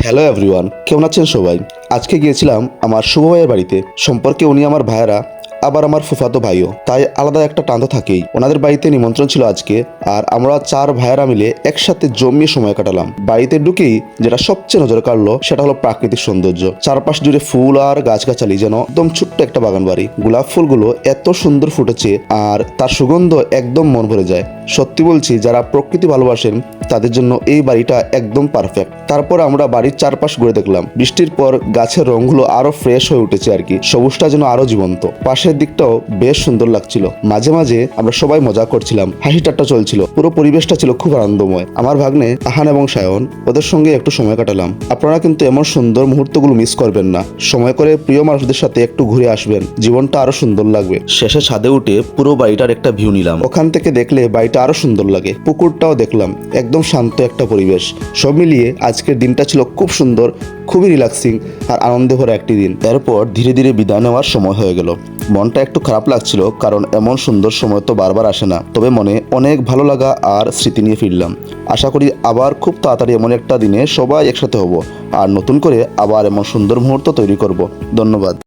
Hello everyone, কেমন আছেন সবাই? আজকে গিয়েছিলাম আমার শুভ ভাইয়ের বাড়িতে। সম্পর্কে উনি আমার ভাইয়েরা, আবার আমার ফুফাতো ভাইও, তাই আলাদা একটা টান তো থাকেই। ওনাদের বাড়িতে নিমন্ত্রণ ছিল আজকে, আর আমরা চার ভাইয়েরা মিলে একসাথে জমিয়ে সময় কাটালাম। বাড়িতে ঢুকেই যেটা সবচেয়ে নজর কাড়লো সেটা হলো প্রাকৃতিক সৌন্দর্য। চারপাশ জুড়ে ফুল আর গাছগাছালি, যেন একদম ছোট্ট একটা বাগান বাড়ি। গোলাপ ফুলগুলো এত সুন্দর ফুটেছে আর তার সুগন্ধ একদম মন ভরে যায়। সত্যি বলছি, যারা প্রকৃতি ভালোবাসেন তাদের জন্য এই বাড়িটা একদম পারফেক্ট। তারপর আমরা বাড়ির চারপাশ ঘুরে দেখলাম। বৃষ্টির পর গাছের রংগুলো আরো ফ্রেশ হয়ে উঠেছে আর কি, সবুজটা যেন আরো জীবন্ত। পাশের দিকটাও বেশ সুন্দর লাগছিল। মাঝে মাঝে আমরা সবাই মজা করছিলাম, হাসি ঠাট্টা চলছিল। পুরো পরিবেশটা ছিল খুব আনন্দময়। আমার ভাগ্নে আহান এবং সায়ন, ওদের সঙ্গে একটু সময় কাটালাম। আপনারা কিন্তু এমন সুন্দর মুহূর্তগুলো মিস করবেন না। সময় করে প্রিয় মানুষদের সাথে একটু ঘুরে আসবেন, জীবনটা আরো সুন্দর লাগবে। শেষে ছাদে উঠে পুরো বাড়িটার একটা ভিউ নিলাম। ওখান থেকে দেখলে বাড়িটা আরো সুন্দর লাগে। পুকুরটাও দেখলাম, একদম শান্ত একটা পরিবেশ। সব মিলিয়ে আজকের দিনটা ছিল খুব সুন্দর, খুবই রিল্যাক্সিং আর আনন্দে ভরা একটি দিন। এরপর ধীরে ধীরে বিদায় নেওয়ার সময় হয়ে গেল। মনটা একটু খারাপ লাগছিল, কারণ এমন সুন্দর সময় তো বারবার আসে না। তবে মনে অনেক ভালো লাগা আর স্মৃতি নিয়ে ফিরলাম। আশা করি আবার খুব তাড়াতাড়ি এমন একটা দিনে সবাই একসাথে হব আর নতুন করে আবার এমন সুন্দর মুহূর্ত তৈরি করব। ধন্যবাদ।